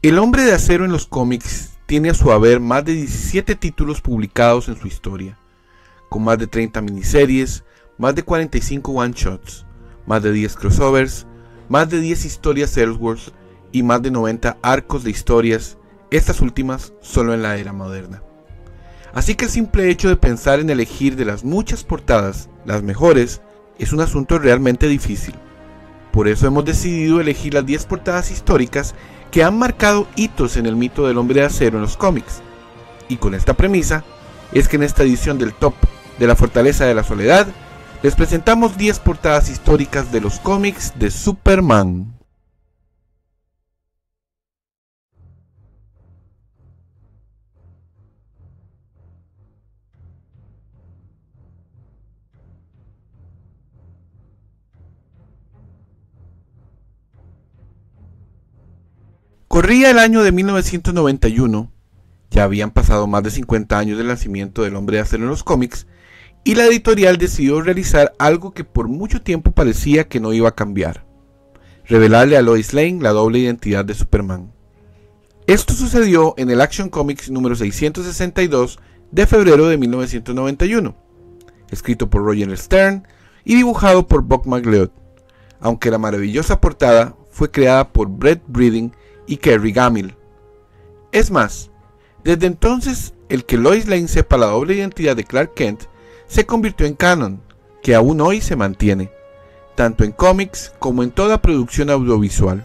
El Hombre de Acero en los cómics tiene a su haber más de 17 títulos publicados en su historia, con más de 30 miniseries, más de 45 one-shots, más de 10 crossovers, más de 10 historias Elseworlds y más de 90 arcos de historias, estas últimas solo en la era moderna. Así que el simple hecho de pensar en elegir de las muchas portadas las mejores es un asunto realmente difícil. Por eso hemos decidido elegir las 10 portadas históricas que han marcado hitos en el mito del Hombre de Acero en los cómics. Y con esta premisa es que en esta edición del Top de la Fortaleza de la Soledad les presentamos 10 portadas históricas de los cómics de Superman. Corría el año de 1991, ya habían pasado más de 50 años del nacimiento del Hombre de Acero en los cómics, y la editorial decidió realizar algo que por mucho tiempo parecía que no iba a cambiar: revelarle a Lois Lane la doble identidad de Superman. Esto sucedió en el Action Comics número 662 de febrero de 1991, escrito por Roger Stern y dibujado por Buck McLeod, aunque la maravillosa portada fue creada por Brett Breeding y Kerry Gammill. Es más, desde entonces el que Lois Lane sepa la doble identidad de Clark Kent se convirtió en canon, que aún hoy se mantiene, tanto en cómics como en toda producción audiovisual.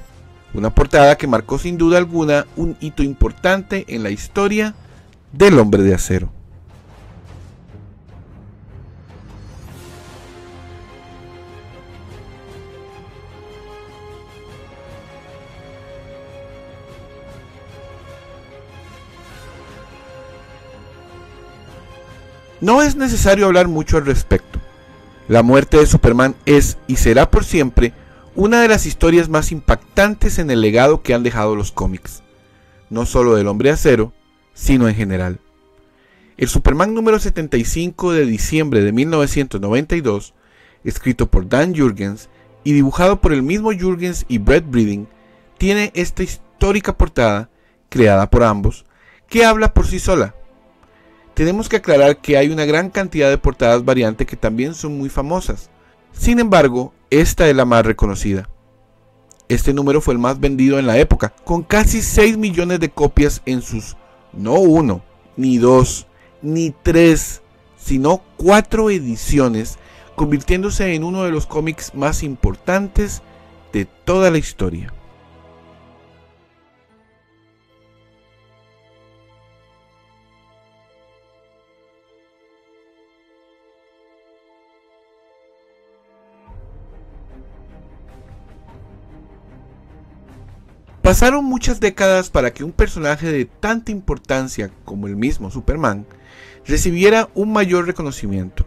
Una portada que marcó sin duda alguna un hito importante en la historia del Hombre de Acero. No es necesario hablar mucho al respecto. La muerte de Superman es y será por siempre una de las historias más impactantes en el legado que han dejado los cómics, no solo del Hombre de Acero, sino en general. El Superman número 75 de diciembre de 1992, escrito por Dan Jurgens y dibujado por el mismo Jurgens y Brett Breeding, tiene esta histórica portada, creada por ambos, que habla por sí sola. Tenemos que aclarar que hay una gran cantidad de portadas variantes que también son muy famosas. Sin embargo, esta es la más reconocida. Este número fue el más vendido en la época, con casi 6 millones de copias en sus no 1, ni 2, ni 3, sino 4 ediciones, convirtiéndose en uno de los cómics más importantes de toda la historia. Pasaron muchas décadas para que un personaje de tanta importancia como el mismo Superman recibiera un mayor reconocimiento.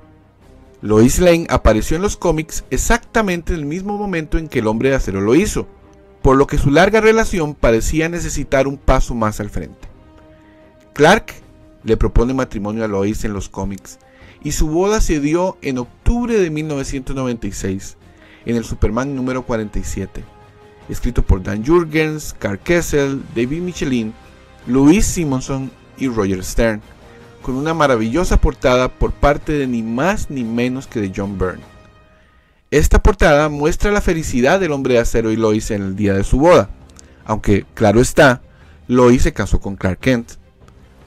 Lois Lane apareció en los cómics exactamente en el mismo momento en que el Hombre de Acero lo hizo, por lo que su larga relación parecía necesitar un paso más al frente. Clark le propone matrimonio a Lois en los cómics, y su boda se dio en octubre de 1996, en el Superman número 47. Escrito por Dan Jurgens, Karl Kesel, David Michelin, Louise Simonson y Roger Stern, con una maravillosa portada por parte de ni más ni menos que de John Byrne. Esta portada muestra la felicidad del Hombre de Acero y Lois en el día de su boda, aunque, claro está, Lois se casó con Clark Kent.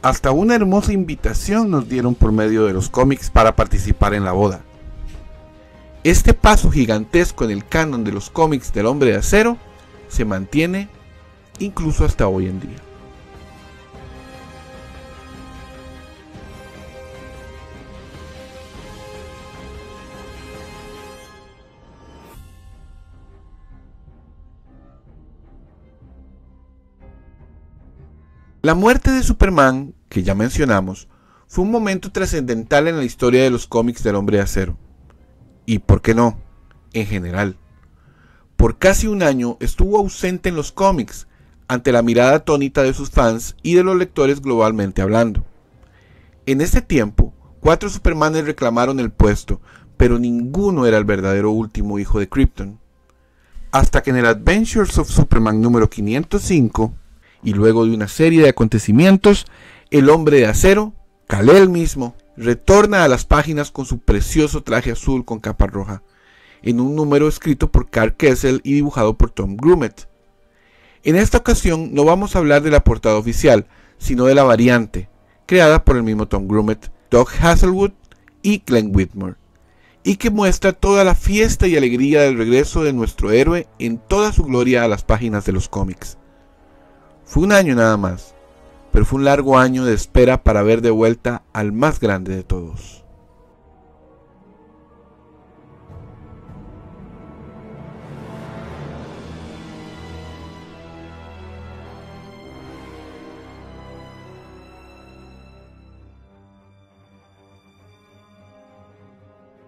Hasta una hermosa invitación nos dieron por medio de los cómics para participar en la boda. Este paso gigantesco en el canon de los cómics del Hombre de Acero se mantiene incluso hasta hoy en día. La muerte de Superman, que ya mencionamos, fue un momento trascendental en la historia de los cómics del Hombre de Acero. Y por qué no, en general. Por casi un año estuvo ausente en los cómics, ante la mirada atónita de sus fans y de los lectores globalmente hablando. En ese tiempo, 4 Supermanes reclamaron el puesto, pero ninguno era el verdadero último hijo de Krypton. Hasta que en el Adventures of Superman número 505, y luego de una serie de acontecimientos, el Hombre de Acero, Kal-El mismo, retorna a las páginas con su precioso traje azul con capa roja, en un número escrito por Karl Kesel y dibujado por Tom Grummett. En esta ocasión no vamos a hablar de la portada oficial, sino de la variante, creada por el mismo Tom Grummett, Doug Hasselwood y Glenn Whitmore, y que muestra toda la fiesta y alegría del regreso de nuestro héroe en toda su gloria a las páginas de los cómics. Fue un año nada más, pero fue un largo año de espera para ver de vuelta al más grande de todos.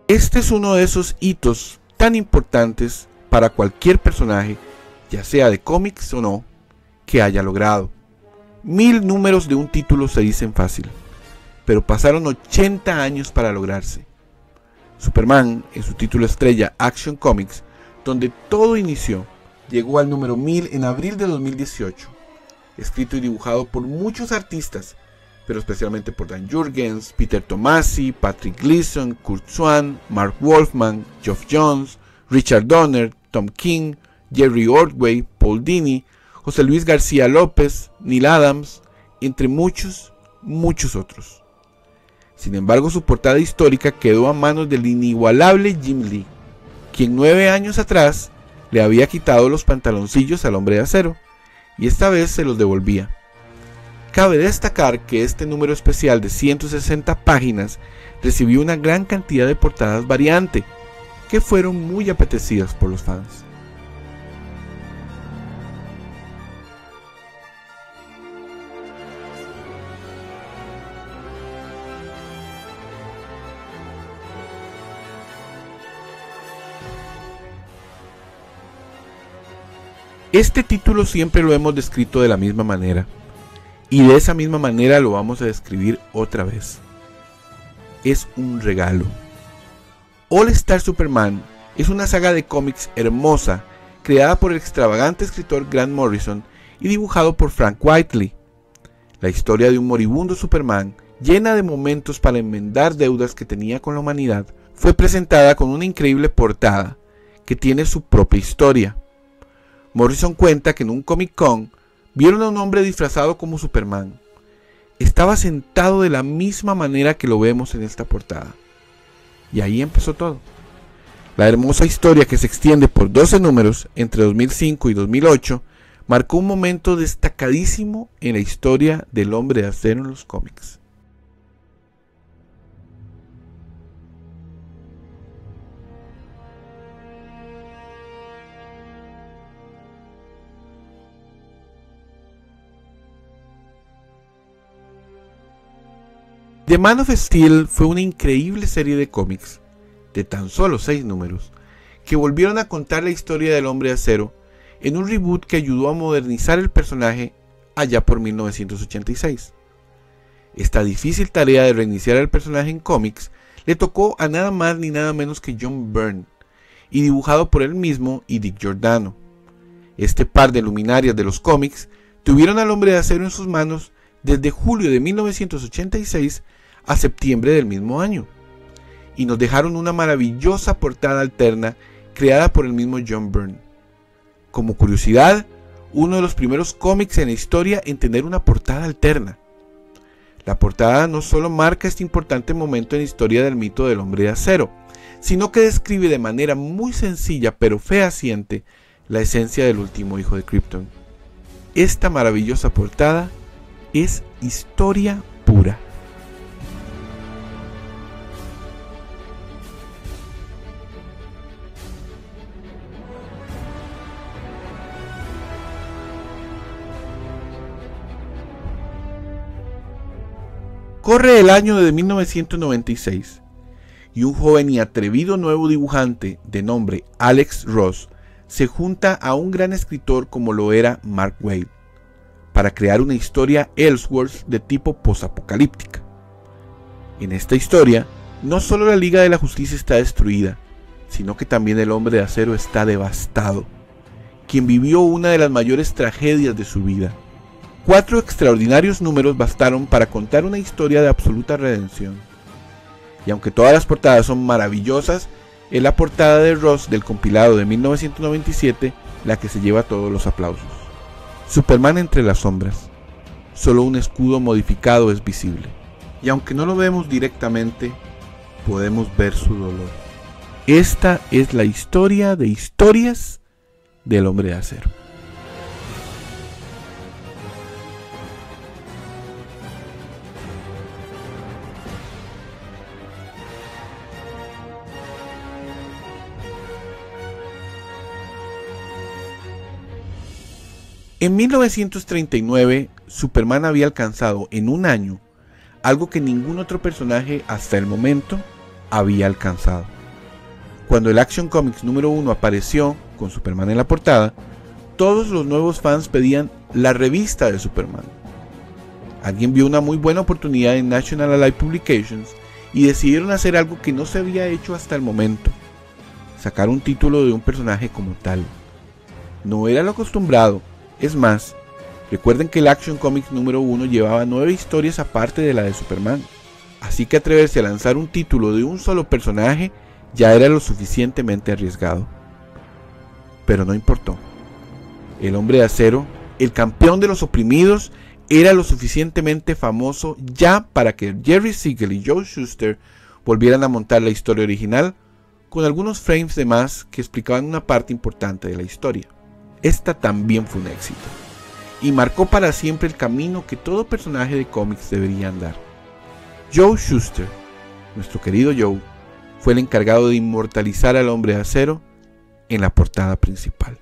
Este es uno de esos hitos tan importantes para cualquier personaje, ya sea de cómics o no, que haya logrado. 1000 números de un título se dicen fácil, pero pasaron 80 años para lograrse. Superman, en su título estrella Action Comics, donde todo inició, llegó al número 1000 en abril de 2018, escrito y dibujado por muchos artistas, pero especialmente por Dan Jurgens, Peter Tomasi, Patrick Gleason, Kurt Swan, Mark Wolfman, Geoff Johns, Richard Donner, Tom King, Jerry Ordway, Paul Dini, José Luis García López, Neil Adams, entre muchos otros. Sin embargo, su portada histórica quedó a manos del inigualable Jim Lee, quien 9 años atrás le había quitado los pantaloncillos al Hombre de Acero, y esta vez se los devolvía. Cabe destacar que este número especial de 160 páginas recibió una gran cantidad de portadas variante, que fueron muy apetecidas por los fans. Este título siempre lo hemos descrito de la misma manera, y de esa misma manera lo vamos a describir otra vez. Es un regalo. All Star Superman es una saga de cómics hermosa, creada por el extravagante escritor Grant Morrison y dibujado por Frank Whiteley. La historia de un moribundo Superman, llena de momentos para enmendar deudas que tenía con la humanidad, fue presentada con una increíble portada, que tiene su propia historia. Morrison cuenta que en un Comic Con vieron a un hombre disfrazado como Superman. Estaba sentado de la misma manera que lo vemos en esta portada. Y ahí empezó todo. La hermosa historia, que se extiende por 12 números entre 2005 y 2008, marcó un momento destacadísimo en la historia del Hombre de Acero en los cómics. The Man of Steel fue una increíble serie de cómics, de tan solo 6 números, que volvieron a contar la historia del Hombre de Acero en un reboot que ayudó a modernizar el personaje allá por 1986. Esta difícil tarea de reiniciar al personaje en cómics le tocó a nada más ni nada menos que John Byrne, y dibujado por él mismo y Dick Giordano. Este par de luminarias de los cómics tuvieron al Hombre de Acero en sus manos desde julio de 1986 a septiembre del mismo año, y nos dejaron una maravillosa portada alterna creada por el mismo John Byrne. Como curiosidad, uno de los primeros cómics en la historia en tener una portada alterna. La portada no solo marca este importante momento en la historia del mito del Hombre de Acero, sino que describe de manera muy sencilla pero fehaciente la esencia del último hijo de Krypton. Esta maravillosa portada es historia pura. Corre el año de 1996 y un joven y atrevido nuevo dibujante de nombre Alex Ross se junta a un gran escritor como lo era Mark Waid para crear una historia Elseworlds de tipo posapocalíptica. En esta historia, no solo la Liga de la Justicia está destruida, sino que también el Hombre de Acero está devastado, quien vivió una de las mayores tragedias de su vida. 4 extraordinarios números bastaron para contar una historia de absoluta redención. Y aunque todas las portadas son maravillosas, es la portada de Ross del compilado de 1997 la que se lleva todos los aplausos. Superman entre las sombras. Solo un escudo modificado es visible. Y aunque no lo vemos directamente, podemos ver su dolor. Esta es la historia de historias del Hombre de Acero. En 1939, Superman había alcanzado en un año algo que ningún otro personaje hasta el momento había alcanzado. Cuando el Action Comics número 1 apareció con Superman en la portada, todos los nuevos fans pedían la revista de Superman. Alguien vio una muy buena oportunidad en National Allied Publications y decidieron hacer algo que no se había hecho hasta el momento: sacar un título de un personaje como tal. No era lo acostumbrado. Es más, recuerden que el Action Comics número 1 llevaba 9 historias aparte de la de Superman, así que atreverse a lanzar un título de un solo personaje ya era lo suficientemente arriesgado. Pero no importó. El Hombre de Acero, el campeón de los oprimidos, era lo suficientemente famoso ya para que Jerry Siegel y Joe Shuster volvieran a montar la historia original con algunos frames de más que explicaban una parte importante de la historia. Esta también fue un éxito y marcó para siempre el camino que todo personaje de cómics debería andar. Joe Shuster, nuestro querido Joe, fue el encargado de inmortalizar al Hombre de Acero en la portada principal.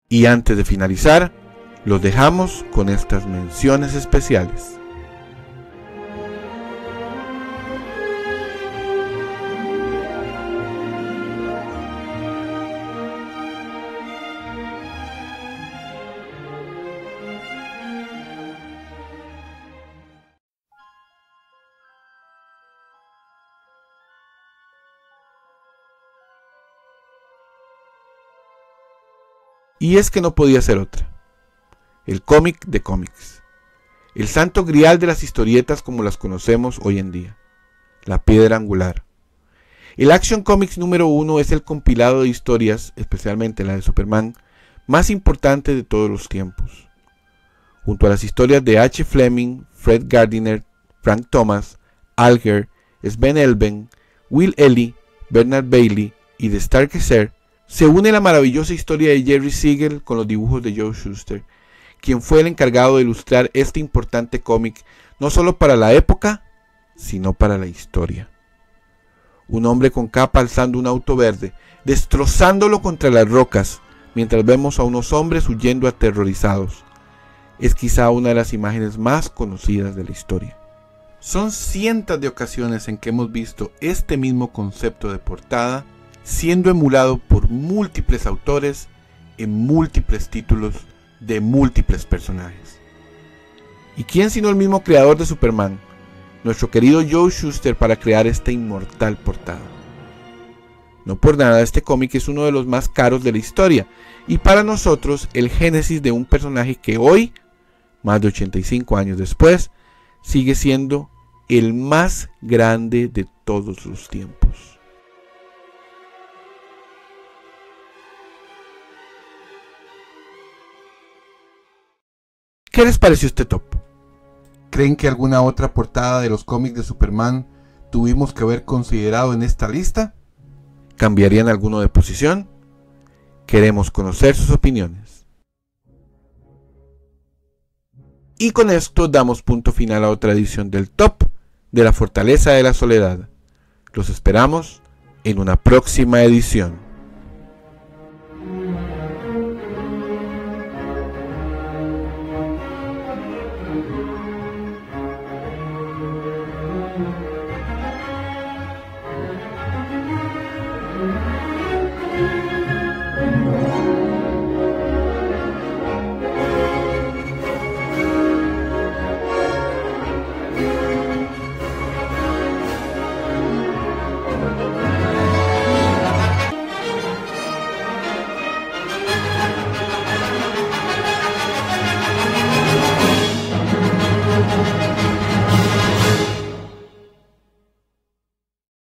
Y antes de finalizar, los dejamos con estas menciones especiales. Y es que no podía ser otra. El cómic de cómics. El santo grial de las historietas como las conocemos hoy en día. La piedra angular. El Action Comics número 1 es el compilado de historias, especialmente la de Superman, más importante de todos los tiempos. Junto a las historias de H. Fleming, Fred Gardiner, Frank Thomas, Alger, Sven Elben, Will Ellie, Bernard Bailey y de Starkzer, se une la maravillosa historia de Jerry Siegel con los dibujos de Joe Shuster, quien fue el encargado de ilustrar este importante cómic no solo para la época, sino para la historia. Un hombre con capa alzando un auto verde, destrozándolo contra las rocas, mientras vemos a unos hombres huyendo aterrorizados. Es quizá una de las imágenes más conocidas de la historia. Son cientos de ocasiones en que hemos visto este mismo concepto de portada siendo emulado por múltiples autores en múltiples títulos de múltiples personajes. ¿Y quién sino el mismo creador de Superman, nuestro querido Joe Shuster, para crear esta inmortal portada? No por nada este cómic es uno de los más caros de la historia y para nosotros el génesis de un personaje que hoy, más de 85 años después, sigue siendo el más grande de todos los tiempos. ¿Qué les pareció este top? ¿Creen que alguna otra portada de los cómics de Superman tuvimos que haber considerado en esta lista? ¿Cambiarían alguno de posición? Queremos conocer sus opiniones. Y con esto damos punto final a otra edición del top de la Fortaleza de la Soledad. Los esperamos en una próxima edición.